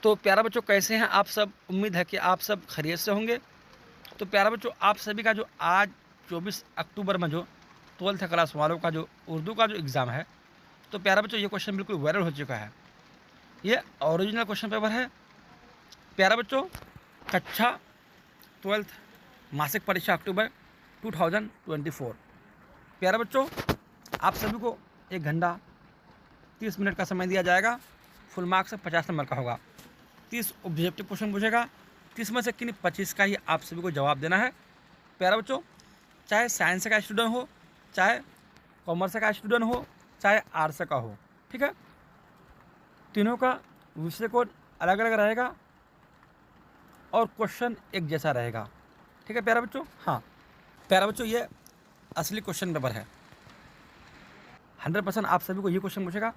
तो प्यारा बच्चों, कैसे हैं आप सब? उम्मीद है कि आप सब खैरियत से होंगे। तो प्यारा बच्चों, आप सभी का जो आज 24 अक्टूबर में जो 12th क्लास वालों का जो उर्दू का जो एग्ज़ाम है, तो प्यारा बच्चों ये क्वेश्चन बिल्कुल वायरल हो चुका है। ये ओरिजिनल क्वेश्चन पेपर है प्यारा बच्चों। कक्षा 12th मासिक परीक्षा अक्टूबर 2024। प्यारा बच्चों, आप सभी को 1 घंटा 30 मिनट का समय दिया जाएगा। फुल मार्क्स 50 नंबर का होगा। 30 ऑब्जेक्टिव क्वेश्चन पूछेगा। 30 में से किन्हीं 25 का ही आप सभी को जवाब देना है। प्यारा बच्चों, चाहे साइंस का स्टूडेंट हो, चाहे कॉमर्स का स्टूडेंट हो, चाहे आर्ट्स का हो, ठीक है। तीनों का विषय कोड अलग अलग रहेगा और क्वेश्चन एक जैसा रहेगा, ठीक है प्यारा बच्चों। हाँ प्यारा बच्चों, ये असली क्वेश्चन पेपर है। 100% आप सभी को ये क्वेश्चन पूछेगा।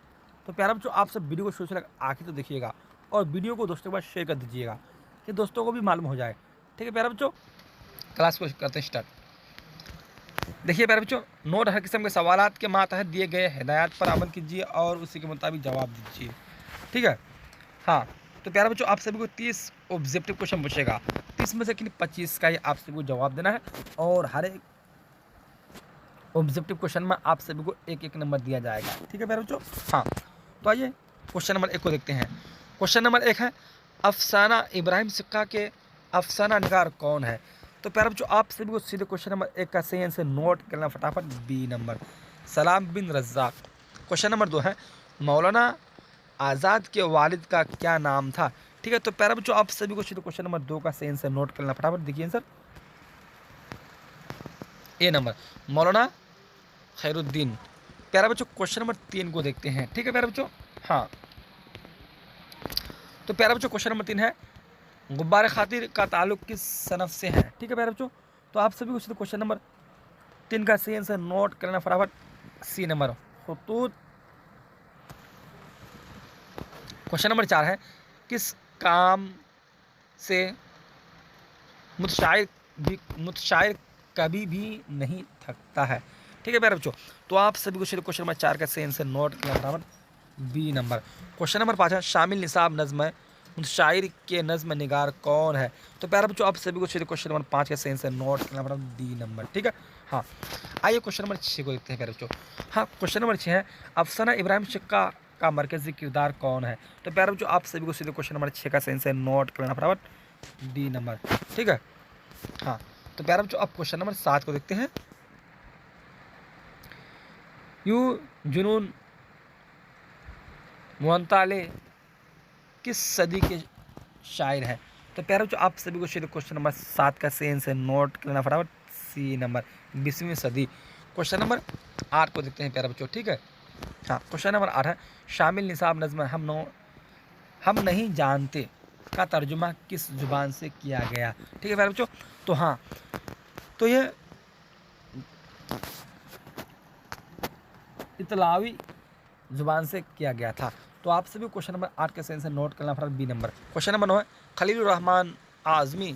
तो प्यारा बच्चों, आप सब वीडियो को शुरू से आखिर तो देखिएगा और वीडियो को दोस्तों के पास शेयर कर दीजिएगा कि दोस्तों को भी मालूम हो जाए, ठीक है प्यारा बच्चों। क्लास को करते हैं स्टार्ट। देखिए प्यारे बच्चों, नोट हर किस्म के सवालात के मातहत दिए गए हिदायत पर अमल कीजिए और उसी के मुताबिक जवाब दीजिए, ठीक है। हाँ, तो प्यारे बच्चों, आप सभी को 30 ऑब्जेक्टिव क्वेश्चन पूछेगा। 30 में से किन 25 का ही आप सभी को जवाब देना है और हर एक ऑब्जेक्टिव क्वेश्चन में आप सभी को 1-1 नंबर दिया जाएगा, ठीक है प्यारे बच्चों। हाँ, तो आइए क्वेश्चन नंबर 1 को देखते हैं। क्वेश्चन नंबर 1 है, अफसाना इब्राहिम सिक्का के अफसाना निगार कौन है? तो प्यारे बच्चों, आप सभी को सीधे क्वेश्चन नंबर 1 का सही आंसर नोट करना फटाफट। बी नंबर, सलाम बिन रज़्ज़ाक। क्वेश्चन नंबर 2 है, मौलाना आज़ाद के वालिद का क्या नाम था? ठीक है, तो प्यारे बच्चों, आप सभी को सीधे क्वेश्चन नंबर 2 का सही आंसर नोट करना फटाफट। देखिए आंसर ए नंबर, मौलाना खैरुद्दीन। प्यारे बच्चों, क्वेश्चन नंबर 3 को देखते हैं, ठीक है प्यारे बच्चों। हाँ, तो प्यारे बच्चों, क्वेश्चन नंबर 3 है, गुब्बारे खातिर का ताल्लुक किस सनफ से है? ठीक है प्यारे बच्चों, तो आप सभी को सीधे क्वेश्चन नंबर 3 का सही आंसर नोट करना फटाफट। सी नंबर, खुतूत। क्वेश्चन नंबर 4 है, किस काम से मुतशायर कभी भी नहीं थकता है? ठीक है प्यारे बच्चों, तो आप सभी को सीधे क्वेश्चन नंबर 4 का सही आंसर नोट करना फटाफट। B number. क्वेश्चन नंबर 5 है, शामिल निसाब नज़्म है, मुतशायर के नज़्म निगार कौन है? तो प्यारे बच्चों, आप सभी को सीधे क्वेश्चन नंबर 5 का सही आंसर नोट करना फटाफट। डी नंबर, ठीक है। हाँ, आइए क्वेश्चन नंबर 6 को देखते हैं प्यारे बच्चों। हाँ, क्वेश्चन नंबर 6 है, अफसाना इब्राहिम सिक्का का मरकजी किरदार कौन है? तो प्यारे बच्चों, आप सभी को सीधे क्वेश्चन नंबर 6 का सही आंसर नोट करना फटाफट। डी नंबर, ठीक है। हाँ, तो प्यारे बच्चों, अब क्वेश्चन नंबर 7 को देखते हैं। यू जुनून मुअत्तले किस सदी के शायर हैं? तो प्यारे बच्चों, आप सभी को सीधे क्वेश्चन नंबर 7 का सही आंसर नोट करना फटाफट। सी नंबर, 20वीं सदी। क्वेश्चन नंबर 8 को देखते हैं प्यारे बच्चों, ठीक है। हाँ, क्वेश्चन नंबर 8 है, शामिल निसाब नज़्म हम नहीं जानते का तर्जुमा किस जुबान से किया गया? ठीक है प्यारे बच्चों, तो हाँ, तो ये इतलावी जुबान से किया गया था। तो आप सभी क्वेश्चन नंबर 8 के सही आंसर नोट करना फटाफट। B number. क्वेश्चन नंबर 9 है, खलीलुर रहमान आज़मी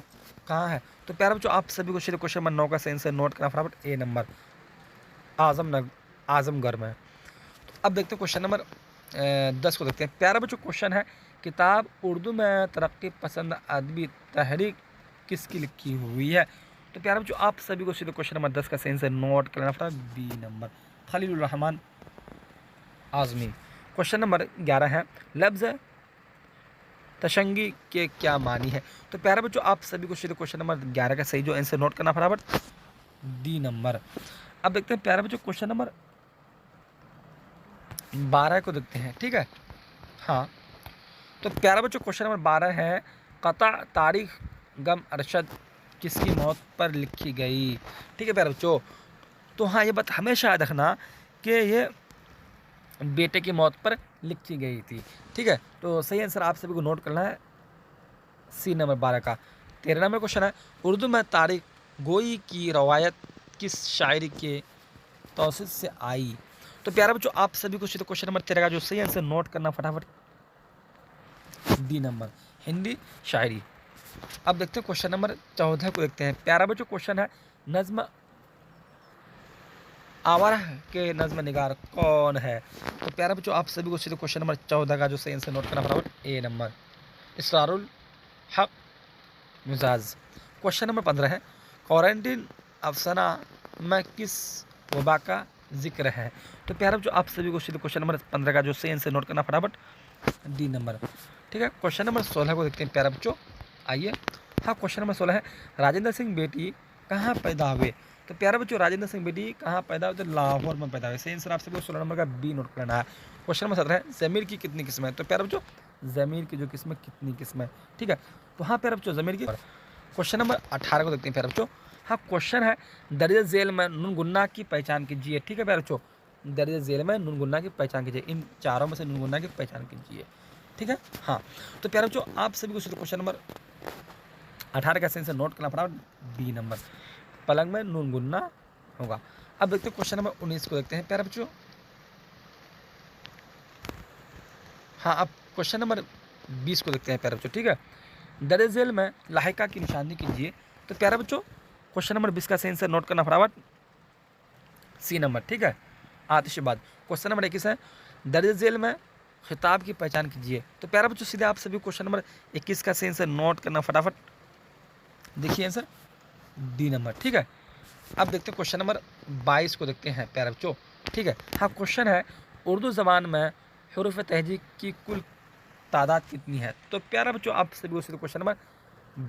कहाँ है? तो प्यारे बच्चों, आप सभी को सीधे क्वेश्चन नंबर 9 का सही आंसर नोट करना फटाफट। ए नंबर, आजमगढ़ में। तो अब देखते हैं क्वेश्चन नंबर 10 को देखते हैं। प्यारे बच्चों, क्वेश्चन है, किताब उर्दू में तरक्की पसंद अदबी तहरीक किसकी लिखी हुई है? तो प्यारे बच्चों, आप सभी को सीधे क्वेश्चन नंबर 10 का सही आंसर नोट करना फटाफट। B number, Khalilur Rahman Azmi. Question number 11 है, लफ्ज़ तशंगी के क्या मानी है? तो प्यारे बच्चों, आप सभी को सीधे क्वेश्चन नंबर 11 का सही जो आंसर नोट करना फटाफट। D number. अब देखते हैं प्यारे बच्चों, क्वेश्चन नंबर 12 को देखते हैं, ठीक है। हाँ, तो प्यारे बच्चों, क्वेश्चन नंबर 12 है, कता तारीख गम अरशद किसकी मौत पर लिखी गई? ठीक है प्यारे बच्चों, तो हाँ, ये बात हमेशा याद रखना कि ये बेटे की मौत पर लिखी गई थी, ठीक है। तो सही आंसर आप सभी को नोट करना है। सी नंबर 12 का। 13 नंबर क्वेश्चन है, उर्दू में तारीख गोई की रवायत किस शायरी के तौसीफ से आई? तो प्यारे बच्चों, आप सभी को सीधे क्वेश्चन नंबर 13 का जो सही आंसर नोट करना फटाफट। डी नंबर, हिंदी शायरी। अब देखते हैं क्वेश्चन नंबर 14 को देखते हैं। प्यारा बच्चों, क्वेश्चन है, नज़्म आवारा के नज़्म निगार कौन है? तो प्यारा बच्चों, आप सभी को सीधे क्वेश्चन नंबर 14 का जो सही आंसर नोट करना फटाफट। ए नंबर, इसरारुल हक मिजाज। क्वेश्चन नंबर 15 है, क्वारंटीन अफसाना में किस वबा का जिक्र है? तो प्यारे बच्चों आप सभी को सीधे क्वेश्चन नंबर 15 का जो सही आंसर नोट करना फटाफट, डी नंबर। ठीक है, क्वेश्चन नंबर 16 को देखते हैं प्यारे बच्चों, आइए। हाँ, क्वेश्चन नंबर 16 है, राजेंद्र सिंह बेटी कहाँ पैदा हुए? तो प्यारे बच्चों राजेंद्र सिंह बेटी कहाँ पैदा हुए? तो लाहौर में पैदा हुए। सही आंसर आप सभी को 16 नंबर का बी नोट करना है। क्वेश्चन नंबर 17 है, ज़मीर की कितनी किस्में? तो प्यारे बच्चों ज़मीर की जो किस्में कितनी किस्में, ठीक है। तो हाँ प्यारे बच्चों ज़मीर की। क्वेश्चन नंबर 18 को देखते हैं प्यारे बच्चों। हाँ, क्वेश्चन है, दर्ज झेल में नून गुन्ना की पहचान कीजिए। ठीक है प्यारे बच्चों, दर्ज झेल में नून गुन्ना की पहचान कीजिए। इन चारों में से नून गुन्ना की पहचान कीजिए। ठीक है, हाँ। तो प्यारे बच्चों आप सभी को क्वेश्चन नंबर 18 का सेंसर नोट करना पड़ा, बी नंबर, पलंग में नून गुन्ना होगा। अब देखते हैं क्वेश्चन नंबर 19 को देखते हैं प्यारे बच्चों। हाँ, अब क्वेश्चन नंबर 20 को देखते हैं प्यारे बच्चों। ठीक है, दर्ज झेल में लाहिका की निशानी कीजिए। तो प्यारे बच्चों क्वेश्चन नंबर 20 का सेंसर नोट करना फटाफट, सी नंबर। ठीक है, आतिशबाद। क्वेश्चन नंबर 21 है, दर्ज झेल में खिताब की पहचान कीजिए। तो प्यारे बच्चों सीधे आप सभी क्वेश्चन नंबर 21 का सेंसर नोट करना फटाफट, देखिए आंसर डी नंबर। ठीक है, अब देखते हैं क्वेश्चन नंबर 22 को देखते हैं प्यारे बच्चों। ठीक है, हाँ, क्वेश्चन है, उर्दू ज़बान में हरूफ तहजीक की कुल तादाद कितनी है? तो प्यारे बच्चों आप सभी को सीधे क्वेश्चन नंबर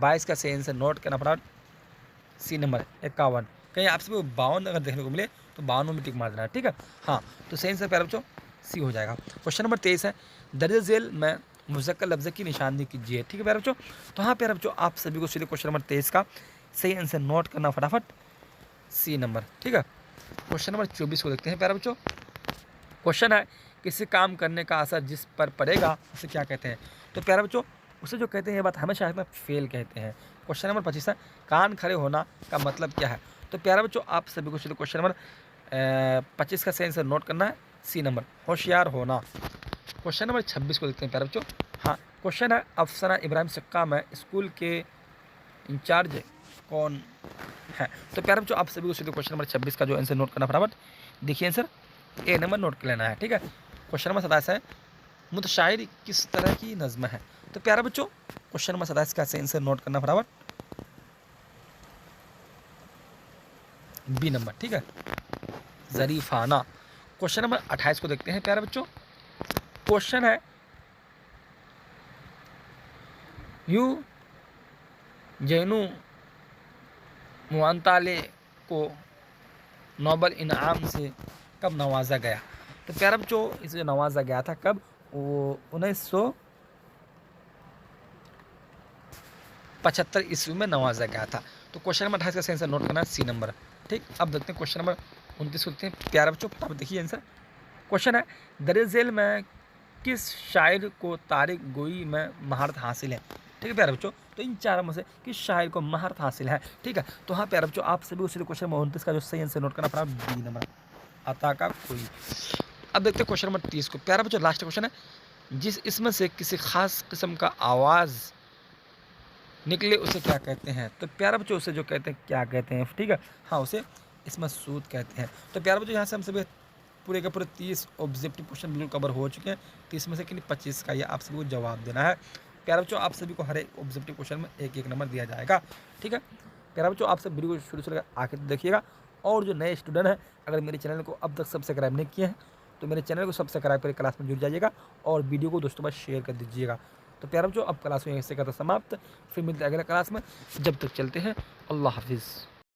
22 का सही आंसर नोट करना फटाफट, सी नंबर 51। कहीं आप सभी को 52 अगर देखने को मिले तो 52 में टिक मार देना है। ठीक है, हाँ, तो सही आंसर प्यारे बच्चों सी हो जाएगा। क्वेश्चन नंबर 23 है, दर्ज झेल में मुज़क्कर लफ्ज़ की निशानी कीजिए। ठीक है प्यारे बच्चों, तो हाँ प्यारे बच्चों आप सभी को सीधे क्वेश्चन नंबर 23 का सही आंसर नोट करना फटाफट, सी नंबर। ठीक है, क्वेश्चन नंबर 24 को देखते हैं प्यारे बच्चों। क्वेश्चन है, किसी काम करने का असर जिस पर पड़ेगा उसे क्या कहते हैं? तो प्यारे बच्चों उसे जो कहते हैं ये बात हमेशा में फेल कहते हैं। क्वेश्चन नंबर 25 है, कान खड़े होना का मतलब क्या है? तो प्यारे बच्चों आप सभी को क्वेश्चन नंबर 25 का सही आंसर नोट करना है, सी नंबर, होशियार होना। क्वेश्चन नंबर 26 को देखते हैं प्यारे बच्चों। हाँ, क्वेश्चन है, अफसाना इब्राहिम सिक्का में स्कूल के इंचार्ज कौन है? तो प्यारे बच्चों आप सभी को क्वेश्चन नंबर 26 का जो आंसर नोट करना फटाफट, देखिए आंसर ए नंबर नोट कर लेना है। ठीक है, क्वेश्चन नंबर 27 है, मुतशायरी किस तरह की नज़्म है? तो प्यारे बच्चों क्वेश्चन नंबर 27 का आंसर नोट करना फटाफट, बी नंबर। ठीक है, ज़रीफ़ाना। क्वेश्चन नंबर 28 को देखते हैं प्यारे बच्चों। क्वेश्चन है, यू जैनु मुअत्ताले को नोबल इनाम से कब नवाजा गया? तो प्यारे बच्चों इसे नवाजा गया था कब? वो 1975 ईस्वी में नवाजा गया था। तो क्वेश्चन नंबर 28 का सही आंसर नोट करना है, सी नंबर। ठीक, अब देखते हैं क्वेश्चन नंबर 29 को देखते हैं प्यारे बच्चों, अब देखिए आंसर। क्वेश्चन है, दर्ज झेल में किस शायर को तारीख गोई में महारत हासिल है? ठीक है प्यारे बच्चों, तो इन चारों में से किस शायर को महारत हासिल है? ठीक है, तो हाँ प्यारे बच्चों आप सभी उसी क्वेश्चन नंबर 29 का जो सही आंसर नोट करना पड़ा, बी नंबर, अता का कोई। अब देखते हैं क्वेश्चन नंबर 30 को प्यारे बच्चों, लास्ट क्वेश्चन है, जिस इसमें से किसी खास किस्म का आवाज़ निकले उसे क्या कहते हैं? तो प्यारे बच्चों उसे जो कहते हैं क्या कहते हैं? ठीक है, हाँ, उसे इसमें सूद कहते हैं। तो प्यारे बच्चों यहाँ से हम सभी पूरे के पूरे 30 ऑब्जेक्टिव क्वेश्चन बिल्कुल कवर हो चुके हैं। 30 में से किन्हीं 25 का ये आप सभी को जवाब देना है। प्यारे बच्चों आप सभी को हर एक ऑब्जेक्टिव क्वेश्चन में एक नंबर दिया जाएगा। ठीक है प्यारे बच्चों, आप सब वीडियो को शुरू से लेकर आखिर तक देखिएगा। और जो नए स्टूडेंट हैं अगर मेरे चैनल को अब तक सब्सक्राइब नहीं किए हैं तो मेरे चैनल को सब्सक्राइब करके क्लास में जुड़ जाइएगा और वीडियो को दोस्तों में शेयर कर दीजिएगा। तो प्यारे बच्चों अब क्लास में यहीं से करता समाप्त, फिर मिलते हैं अगले क्लास में। जब तक चलते हैं, अल्लाह हाफिज़।